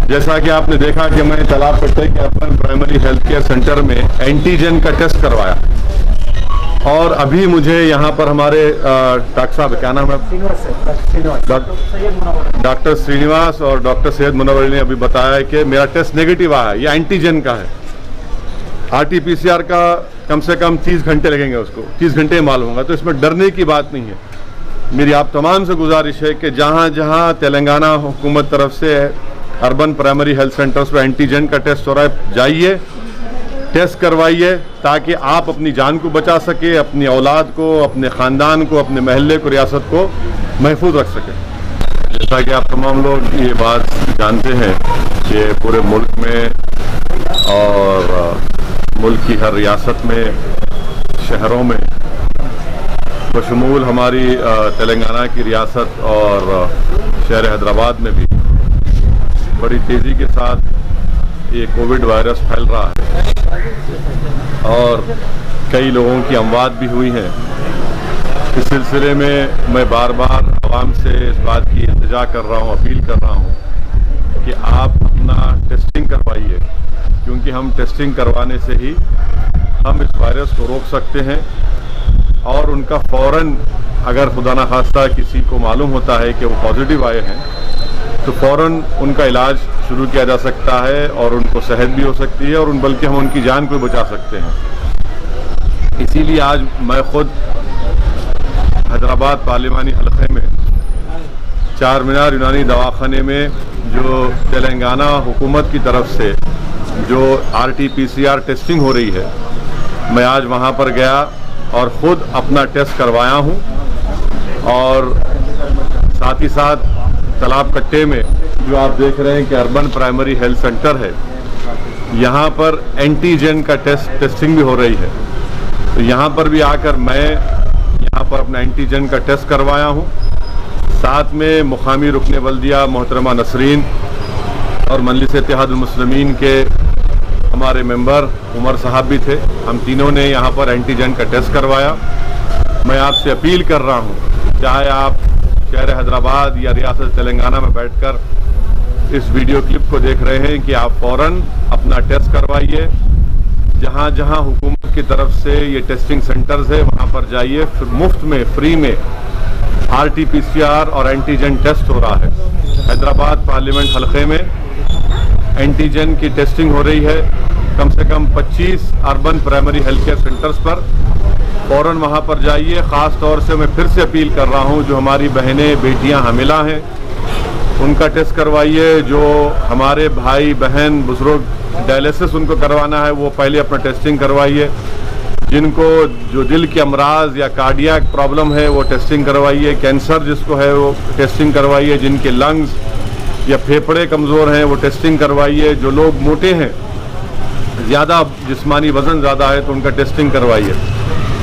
جیسا کہ آپ نے دیکھا کہ میں تالاب کٹے کے urban primary health care centre میں اینٹیجن کا ٹیسٹ کروایا، اور ابھی مجھے یہاں پر ہمارے ڈاکٹر صاحب کیا نام ہے، ڈاکٹر سرینواس اور ڈاکٹر سید منور نے ابھی بتایا کہ میرا ٹیسٹ نیگیٹو آیا ہے، یہ اینٹیجن کا ہے۔ RT-PCR کا کم سے کم 30 گھنٹے لگیں گے، اس کو 30 گھنٹے معلوم ہوگا، تو اس میں ڈرنے کی بات نہیں ہے۔ میری آپ تمام سے گزارش ہے کہ جہاں جہاں تلنگانہ حکومت طرف سے اربن پرائمری ہیلتھ سینٹرز پہ اینٹیجن کا ٹیسٹ ہو رہا ہے، جائیے ٹیسٹ کروائیے تاکہ آپ اپنی جان کو بچا سکے، اپنی اولاد کو، اپنے خاندان کو، اپنے محلے کو، ریاست کو محفوظ رکھ سکے۔ جیسا کہ آپ تمام لوگ یہ بات جانتے ہیں کہ پورے ملک میں اور ملک کی ہر ریاست میں، شہروں میں، بشمول ہماری تلنگانہ کی ریاست اور شہر حیدرآباد میں بھی بڑی تیزی کے ساتھ یہ کووڈ وائرس پھیل رہا ہے اور کئی لوگوں کی اموات بھی ہوئی ہیں۔ اس سلسلے میں میں بار بار عوام سے اس بات کی التجا کر رہا ہوں، اپیل کر رہا ہوں کہ آپ اپنا ٹیسٹنگ کروائیے، کیونکہ ہم ٹیسٹنگ کروانے سے ہی ہم اس وائرس کو روک سکتے ہیں، اور ان کا فوراً اگر خدا نخواستہ کسی کو معلوم ہوتا ہے کہ وہ پازیٹیو آئے ہیں تو فوراً ان کا علاج شروع کیا جا سکتا ہے اور ان کو صحت بھی ہو سکتی ہے، اور بلکہ ہم ان کی جان کو بچا سکتے ہیں۔ اسی لیے آج میں خود حیدرآباد پارلیمانی حلقے میں چار مینار یونانی دواخانے میں جو تلنگانہ حکومت کی طرف سے جو RT-PCR ٹیسٹنگ ہو رہی ہے، میں آج وہاں پر گیا اور خود اپنا ٹیسٹ کروایا ہوں، اور ساتھ ہی ساتھ تالاب کٹے میں جو آپ دیکھ رہے ہیں کہ اربن پرائمری ہیلتھ سینٹر ہے، یہاں پر اینٹیجن کا ٹیسٹنگ بھی ہو رہی ہے، تو یہاں پر بھی آ کر میں یہاں پر اپنا اینٹیجن کا ٹیسٹ کروایا ہوں۔ ساتھ میں مقامی رکن بلدیہ محترمہ نسرین اور مجلس اتحاد المسلمین کے ہمارے ممبر عمر صاحب بھی تھے، ہم تینوں نے یہاں پر اینٹیجن کا ٹیسٹ کروایا۔ میں آپ سے اپیل کر رہا ہوں، چاہے آپ شہر حیدرآباد یا ریاست تلنگانہ میں بیٹھ کر اس ویڈیو کلپ کو دیکھ رہے ہیں، کہ آپ فوراً اپنا ٹیسٹ کروائیے۔ جہاں جہاں حکومت کی طرف سے یہ ٹیسٹنگ سینٹرز ہے وہاں پر جائیے، مفت میں، فری میں RT-PCR اور اینٹیجن ٹیسٹ ہو رہا ہے۔ حیدرآباد پارلیمنٹ حلقے میں اینٹیجن کی ٹیسٹنگ ہو رہی ہے، کم سے کم 25 urban primary health care centres پر، فوراً وہاں پر جائیے۔ خاص طور سے میں پھر سے اپیل کر رہا ہوں، جو ہماری بہنیں بیٹیاں حاملہ ہیں ان کا ٹیسٹ کروائیے، جو ہمارے بھائی بہن بزرگ ڈائلیسس ان کو کروانا ہے وہ پہلے اپنا ٹیسٹنگ کروائیے، جن کو جو دل کے امراض یا کارڈیاک پرابلم ہے وہ ٹیسٹنگ کروائیے، کینسر جس کو ہے وہ ٹیسٹنگ کروائیے، جن کے لنگز یا پھیپھڑے کمزور ہیں وہ ٹیسٹنگ کروائیے، جو لوگ موٹے ہیں، زیادہ جسمانی وزن زیادہ ہے تو ان کا ٹیسٹنگ کروائیے۔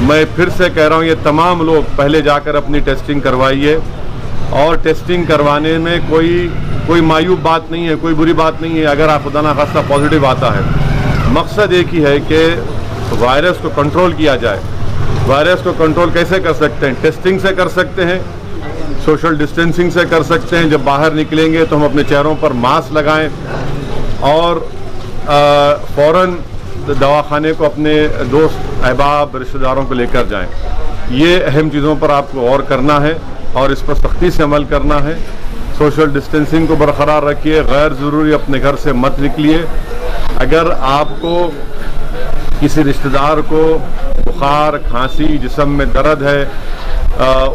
میں پھر سے کہہ رہا ہوں، یہ تمام لوگ پہلے جا کر اپنی ٹیسٹنگ کروائیے، اور ٹیسٹنگ کروانے میں کوئی معیوب بات نہیں ہے، کوئی بری بات نہیں ہے اگر آپ خدا نخواستہ پازیٹیو آتا ہے۔ مقصد ایک ہی ہے کہ وائرس کو کنٹرول کیا جائے۔ وائرس کو کنٹرول کیسے کر سکتے ہیں؟ ٹیسٹنگ سے کر سکتے ہیں، سوشل ڈسٹینسنگ سے کر سکتے ہیں، جب باہر نکلیں گے تو ہم اپنے چہروں پر ماسک لگائیں، اور فوراً دواخانے کو اپنے دوست احباب رشتہ داروں کو لے کر جائیں۔ یہ اہم چیزوں پر آپ کو غور کرنا ہے اور اس پر سختی سے عمل کرنا ہے۔ سوشل ڈسٹینسنگ کو برقرار رکھیے، غیر ضروری اپنے گھر سے مت نکلیے۔ اگر آپ کو کسی رشتہ دار کو بخار، کھانسی، جسم میں درد ہے،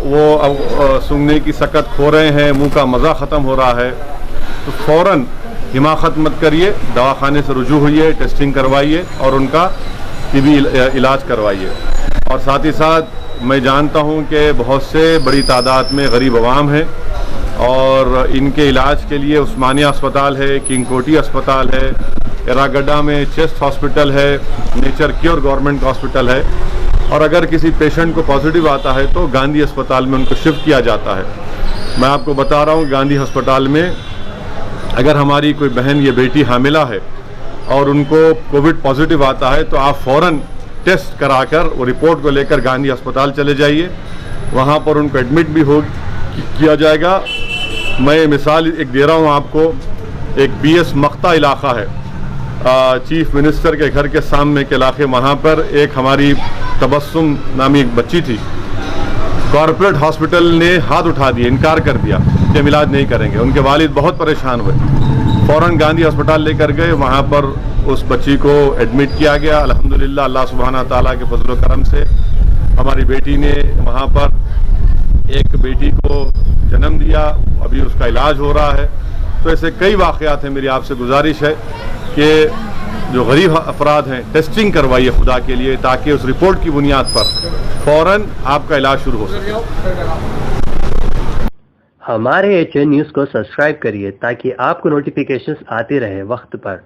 وہ سونگنے کی سکت کھو رہے ہیں، منہ کا مزہ ختم ہو رہا ہے، تو فوراً حماقت مت کریے، دواخانے سے رجوع ہوئیے، ٹیسٹنگ کروائیے اور ان کا طبی علاج کروائیے۔ اور ساتھ ہی ساتھ میں جانتا ہوں کہ بہت سے بڑی تعداد میں غریب عوام ہیں، اور ان کے علاج کے لیے عثمانیہ اسپتال ہے، کنگ کوٹی اسپتال ہے، ایراگڈا میں چیسٹ ہاسپٹل ہے، نیچر کیور گورنمنٹ ہاسپٹل ہے، اور اگر کسی پیشنٹ کو پازیٹیو آتا ہے تو گاندھی اسپتال میں ان کو شفٹ کیا جاتا ہے۔ میں آپ کو بتا رہا ہوں، گاندھی ہسپتال میں اگر ہماری کوئی بہن یا بیٹی حاملہ ہے اور ان کو کووڈ پازیٹیو آتا ہے تو آپ فوراً ٹیسٹ کرا کر وہ رپورٹ کو لے کر گاندھی اسپتال چلے جائیے، وہاں پر ان کو ایڈمٹ بھی کیا جائے گا۔ میں مثال ایک دے رہا ہوں آپ کو ایک BS مقطع علاقہ ہے، چیف منسٹر کے گھر کے سامنے کے علاقے، وہاں پر ایک ہماری تبسم نامی ایک بچی تھی، کارپوریٹ ہاسپٹل نے ہاتھ اٹھا دیا، انکار کر دیا کہ ہم علاج نہیں کریں گے۔ ان کے والد بہت پریشان ہوئے، فوراً گاندھی ہسپتال لے کر گئے، وہاں پر اس بچی کو ایڈمٹ کیا گیا۔ الحمدللہ اللہ سبحانہ تعالیٰ کے فضل و کرم سے ہماری بیٹی نے وہاں پر ایک بیٹی کو جنم دیا، ابھی اس کا علاج ہو رہا ہے۔ تو ایسے کئی واقعات ہیں۔ میری آپ سے گزارش ہے کہ جو غریب افراد ہیں ٹیسٹنگ کروائیے خدا کے لیے، تاکہ اس رپورٹ کی بنیاد پر فوراً آپ کا علاج شروع ہو سکے۔ ہمارے HN نیوز کو سبسکرائب کریے تاکہ آپ کو نوٹیفیکیشنز آتے رہے وقت پر۔